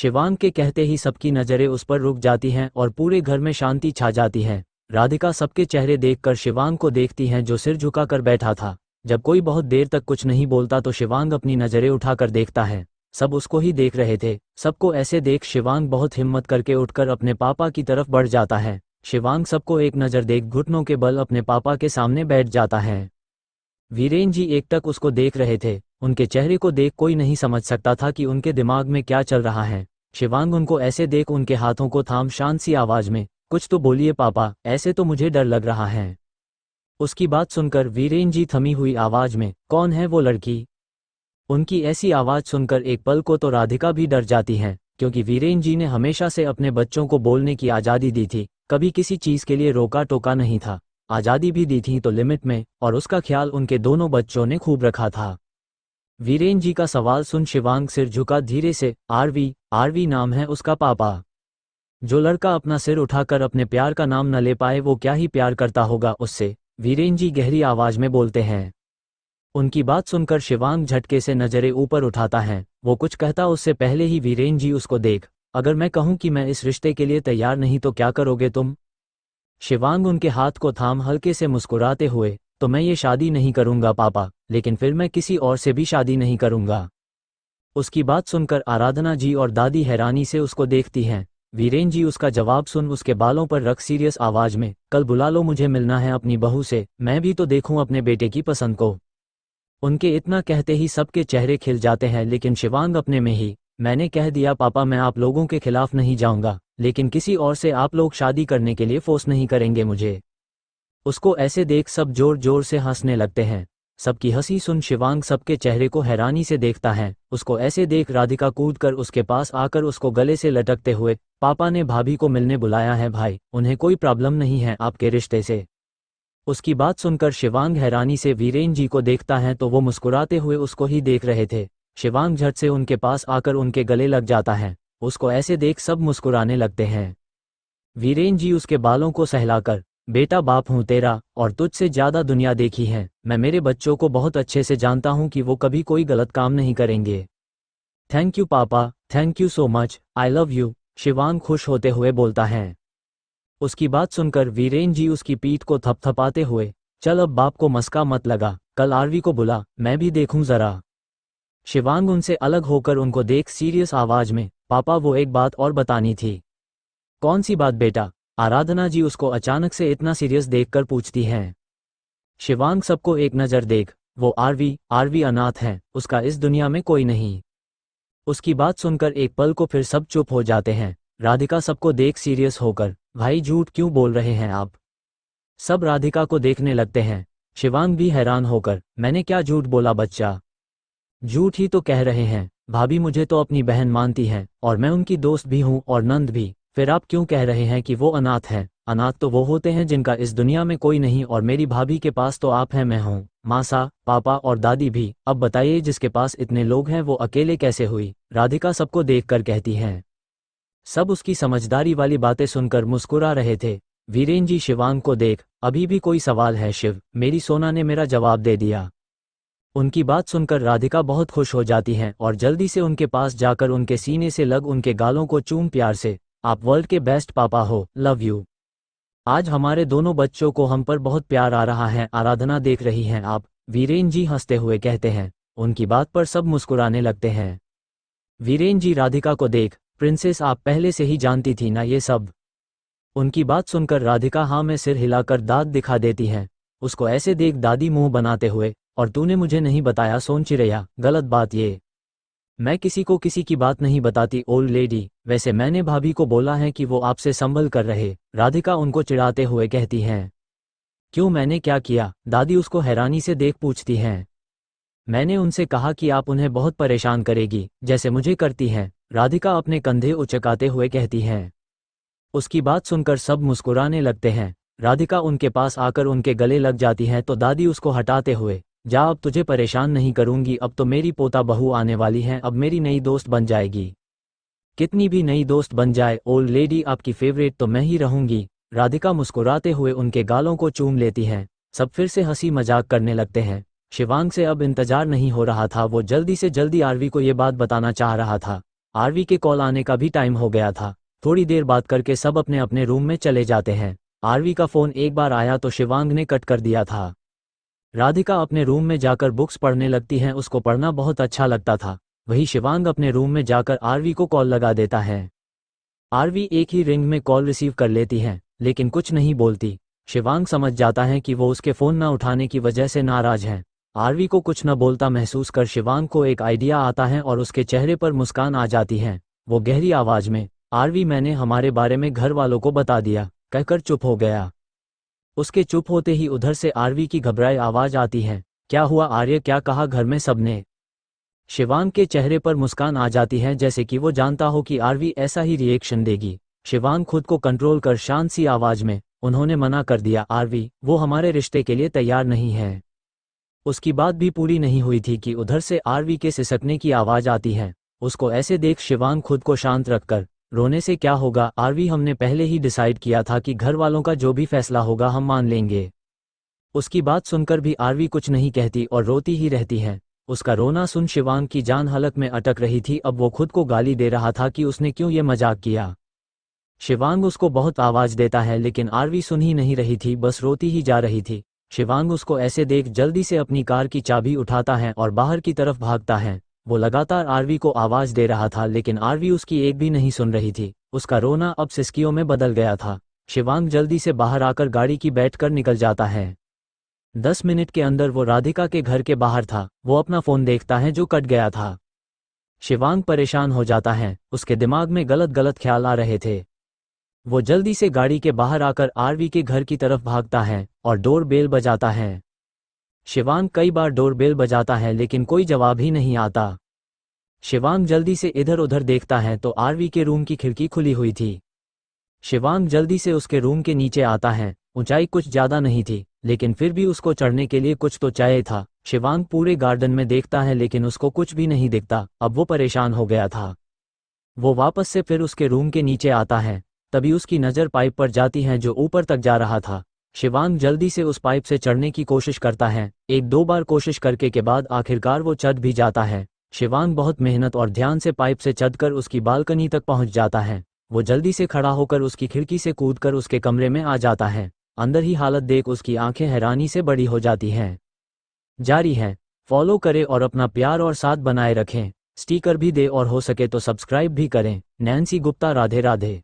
शिवांग के कहते ही सबकी नज़रें उस पर रुक जाती हैं और पूरे घर में शांति छा जाती है। राधिका सबके चेहरे देखकर शिवांग को देखती हैं जो सिर झुकाकर बैठा था। जब कोई बहुत देर तक कुछ नहीं बोलता तो शिवांग अपनी नज़रें उठाकर देखता है। सब उसको ही देख रहे थे। सबको ऐसे देख शिवांग बहुत हिम्मत करके उठकर अपने पापा की तरफ बढ़ जाता है। शिवांग सबको एक नज़र देख घुटनों के बल अपने पापा के सामने बैठ जाता है। वीरेन जी एकटक उसको देख रहे थे। उनके चेहरे को देख कोई नहीं समझ सकता था कि उनके दिमाग में क्या चल रहा है। शिवांग उनको ऐसे देख उनके हाथों को थाम शांत सी आवाज में, कुछ तो बोलिए पापा, ऐसे तो मुझे डर लग रहा है। उसकी बात सुनकर वीरेन जी थमी हुई आवाज में, कौन है वो लड़की? उनकी ऐसी आवाज सुनकर एक पल को तो राधिका भी डर जाती है, क्योंकि वीरेन जी ने हमेशा से अपने बच्चों को बोलने की आज़ादी दी थी, कभी किसी चीज़ के लिए रोका टोका नहीं था। आज़ादी भी दी थी तो लिमिट में, और उसका ख्याल उनके दोनों बच्चों ने खूब रखा था। वीरेन जी का सवाल सुन शिवांग सिर झुका धीरे से। आरवी नाम है उसका पापा। जो लड़का अपना सिर उठाकर अपने प्यार का नाम न ले पाए वो क्या ही प्यार करता होगा उससे, वीरेन जी गहरी आवाज में बोलते हैं। उनकी बात सुनकर शिवांग झटके से नजरें ऊपर उठाता है। वो कुछ कहता उससे पहले ही वीरेन जी उसको देख, अगर मैं कहूं कि मैं इस रिश्ते के लिए तैयार नहीं तो क्या करोगे तुम? शिवांग उनके हाथ को थाम हल्के से मुस्कुराते हुए, तो मैं ये शादी नहीं करूंगा पापा, लेकिन फिर मैं किसी और से भी शादी नहीं करूंगा। उसकी बात सुनकर आराधना जी और दादी हैरानी से उसको देखती हैं। वीरेन जी उसका जवाब सुन उसके बालों पर रख सीरियस आवाज में, कल बुला लो, मुझे मिलना है अपनी बहू से, मैं भी तो देखूं अपने बेटे की पसंद को। उनके इतना कहते ही सबके चेहरे खिल जाते हैं, लेकिन शिवांग अपने में ही, मैंने कह दिया पापा, मैं आप लोगों के खिलाफ नहीं जाऊंगा, लेकिन किसी और से आप लोग शादी करने के लिए फोर्स नहीं करेंगे मुझे। उसको ऐसे देख सब जोर जोर से हंसने लगते हैं। सबकी हंसी सुन शिवांग सबके चेहरे को हैरानी से देखता है। उसको ऐसे देख राधिका कूदकर उसके पास आकर उसको गले से लटकते हुए, पापा ने भाभी को मिलने बुलाया है भाई, उन्हें कोई प्रॉब्लम नहीं है आपके रिश्ते से। उसकी बात सुनकर शिवांग हैरानी से वीरेन जी को देखता है तो वो मुस्कुराते हुए उसको ही देख रहे थे। शिवांग झट से उनके पास आकर उनके गले लग जाता है। उसको ऐसे देख सब मुस्कुराने लगते हैं। वीरेन जी उसके बालों को सहलाकर, बेटा बाप हूं तेरा, और तुझसे ज्यादा दुनिया देखी है, मैं मेरे बच्चों को बहुत अच्छे से जानता हूं कि वो कभी कोई गलत काम नहीं करेंगे। थैंक यू पापा, thank you so much, I love you, Shivang खुश होते हुए बोलता है। उसकी बात सुनकर वीरेन जी उसकी पीठ को थपथपाते हुए, चल अब बाप को मस्का मत लगा, कल आरवी को बुला, मैं भी देखूं जरा। शिवांग उनसे अलग होकर उनको देख सीरियस आवाज में, पापा वो एक बात और बतानी थी। कौन सी बात बेटा? आराधना जी उसको अचानक से इतना सीरियस देखकर पूछती हैं। शिवांग सबको एक नज़र देख, वो आरवी अनाथ है, उसका इस दुनिया में कोई नहीं। उसकी बात सुनकर एक पल को फिर सब चुप हो जाते हैं। राधिका सबको देख सीरियस होकर, भाई झूठ क्यों बोल रहे हैं आप? सब राधिका को देखने लगते हैं। शिवांग भी हैरान होकर, मैंने क्या झूठ बोला बच्चा? झूठ ही तो कह रहे हैं, भाभी मुझे तो अपनी बहन मानती है और मैं उनकी दोस्त भी हूँ और नंद भी, फिर आप क्यों कह रहे हैं कि वो अनाथ हैं? अनाथ तो वो होते हैं जिनका इस दुनिया में कोई नहीं, और मेरी भाभी के पास तो आप हैं, मैं हूँ, मासा, पापा और दादी भी। अब बताइए जिसके पास इतने लोग हैं वो अकेले कैसे हुई? राधिका सबको देखकर कहती हैं। सब उसकी समझदारी वाली बातें सुनकर मुस्कुरा रहे थे। वीरेन जी शिवांग को देख, अभी भी कोई सवाल है शिव? मेरी सोना ने मेरा जवाब दे दिया। उनकी बात सुनकर राधिका बहुत खुश हो जाती हैं और जल्दी से उनके पास जाकर उनके सीने से लग उनके गालों को चूम प्यार से, आप वर्ल्ड के बेस्ट पापा हो, लव यू। आज हमारे दोनों बच्चों को हम पर बहुत प्यार आ रहा है, आराधना देख रही हैं आप? वीरेन जी हंसते हुए कहते हैं। उनकी बात पर सब मुस्कुराने लगते हैं। वीरेन जी राधिका को देख, प्रिंसेस आप पहले से ही जानती थी ना ये सब? उनकी बात सुनकर राधिका हाँ में सिर हिलाकर दांत दिखा देती है। उसको ऐसे देख दादी मुंह बनाते हुए, और तूने मुझे नहीं बताया सोन चिरैया, गलत बात ये। मैं किसी को किसी की बात नहीं बताती ओल्ड लेडी, वैसे मैंने भाभी को बोला है कि वो आपसे संभल कर रहे, राधिका उनको चिढ़ाते हुए कहती हैं। क्यों, मैंने क्या किया? दादी उसको हैरानी से देख पूछती हैं। मैंने उनसे कहा कि आप उन्हें बहुत परेशान करेगी, जैसे मुझे करती हैं, राधिका अपने कंधे उचकाते हुए कहती हैं। उसकी बात सुनकर सब मुस्कुराने लगते हैं। राधिका उनके पास आकर उनके गले लग जाती है तो दादी उसको हटाते हुए, जा अब तुझे परेशान नहीं करूंगी, अब तो मेरी पोता बहू आने वाली है, अब मेरी नई दोस्त बन जाएगी। कितनी भी नई दोस्त बन जाए ओल्ड लेडी, आपकी फेवरेट तो मैं ही रहूंगी। राधिका मुस्कुराते हुए उनके गालों को चूम लेती हैं। सब फिर से हंसी मजाक करने लगते हैं। शिवांग से अब इंतजार नहीं हो रहा था, वो जल्दी से जल्दी आरवी को ये बात बताना चाह रहा था। आरवी के कॉल आने का भी टाइम हो गया था। थोड़ी देर बात करके सब अपने अपने रूम में चले जाते हैं। आरवी का फ़ोन एक बार आया तो शिवांग ने कट कर दिया था। राधिका अपने रूम में जाकर बुक्स पढ़ने लगती हैं, उसको पढ़ना बहुत अच्छा लगता था। वही शिवांग अपने रूम में जाकर आरवी को कॉल लगा देता है। आरवी एक ही रिंग में कॉल रिसीव कर लेती है, लेकिन कुछ नहीं बोलती। शिवांग समझ जाता है कि वो उसके फ़ोन न उठाने की वजह से नाराज़ है। आरवी को कुछ न बोलता महसूस कर शिवांग को एक आइडिया आता है और उसके चेहरे पर मुस्कान आ जाती है। वो गहरी आवाज़ में, आरवी मैंने हमारे बारे में घर वालों को बता दिया, कहकर चुप हो गया। उसके चुप होते ही उधर से आरवी की घबराई आवाज़ आती है, क्या हुआ आर्य, क्या कहा घर में सबने? शिवांग के चेहरे पर मुस्कान आ जाती है, जैसे कि वो जानता हो कि आरवी ऐसा ही रिएक्शन देगी। शिवांग खुद को कंट्रोल कर शांत सी आवाज़ में, उन्होंने मना कर दिया आरवी, वो हमारे रिश्ते के लिए तैयार नहीं है। उसकी बात भी पूरी नहीं हुई थी कि उधर से आरवी के सिसकने की आवाज़ आती है। उसको ऐसे देख शिवांग खुद को शांत रखकर, रोने से क्या होगा आरवी, हमने पहले ही डिसाइड किया था कि घर वालों का जो भी फैसला होगा हम मान लेंगे। उसकी बात सुनकर भी आरवी कुछ नहीं कहती और रोती ही रहती है। उसका रोना सुन शिवांग की जान हलक में अटक रही थी। अब वो खुद को गाली दे रहा था कि उसने क्यों ये मजाक किया। शिवांग उसको बहुत आवाज़ देता है लेकिन आरवी सुन ही नहीं रही थी, बस रोती ही जा रही थी। शिवांग उसको ऐसे देख जल्दी से अपनी कार की चाबी उठाता है और बाहर की तरफ भागता है। वो लगातार आरवी को आवाज़ दे रहा था लेकिन आरवी उसकी एक भी नहीं सुन रही थी। उसका रोना अब सिसकियों में बदल गया था। शिवांग जल्दी से बाहर आकर गाड़ी की बैठकर निकल जाता है। 10 मिनट के अंदर वो राधिका के घर के बाहर था। वो अपना फ़ोन देखता है जो कट गया था। शिवांग परेशान हो जाता है, उसके दिमाग में गलत गलत ख्याल आ रहे थे। वो जल्दी से गाड़ी के बाहर आकर आरवी के घर की तरफ भागता है और डोर बेल बजाता है। शिवांग कई बार डोर बेल बजाता है लेकिन कोई जवाब ही नहीं आता। शिवांग जल्दी से इधर उधर देखता है तो आरवी के रूम की खिड़की खुली हुई थी। शिवांग जल्दी से उसके रूम के नीचे आता है। ऊंचाई कुछ ज़्यादा नहीं थी लेकिन फिर भी उसको चढ़ने के लिए कुछ तो चाहिए था। शिवांग पूरे गार्डन में देखता है लेकिन उसको कुछ भी नहीं दिखता। अब वो परेशान हो गया था। वो वापस से फिर उसके रूम के नीचे आता है। तभी उसकी नज़र पाइप पर जाती है जो ऊपर तक जा रहा था। शिवांग जल्दी से उस पाइप से चढ़ने की कोशिश करता है। एक दो बार कोशिश करके के बाद आखिरकार वो चढ़ भी जाता है। शिवांग बहुत मेहनत और ध्यान से पाइप से चढ़कर उसकी बालकनी तक पहुंच जाता है। वो जल्दी से खड़ा होकर उसकी खिड़की से कूदकर उसके कमरे में आ जाता है। अंदर ही हालत देख उसकी आंखें हैरानी से बड़ी हो जाती हैं। जारी है, फॉलो करें और अपना प्यार और साथ बनाए रखें। स्टिकर भी दे और हो सके तो सब्सक्राइब भी करें। नैन्सी गुप्ता, राधे राधे।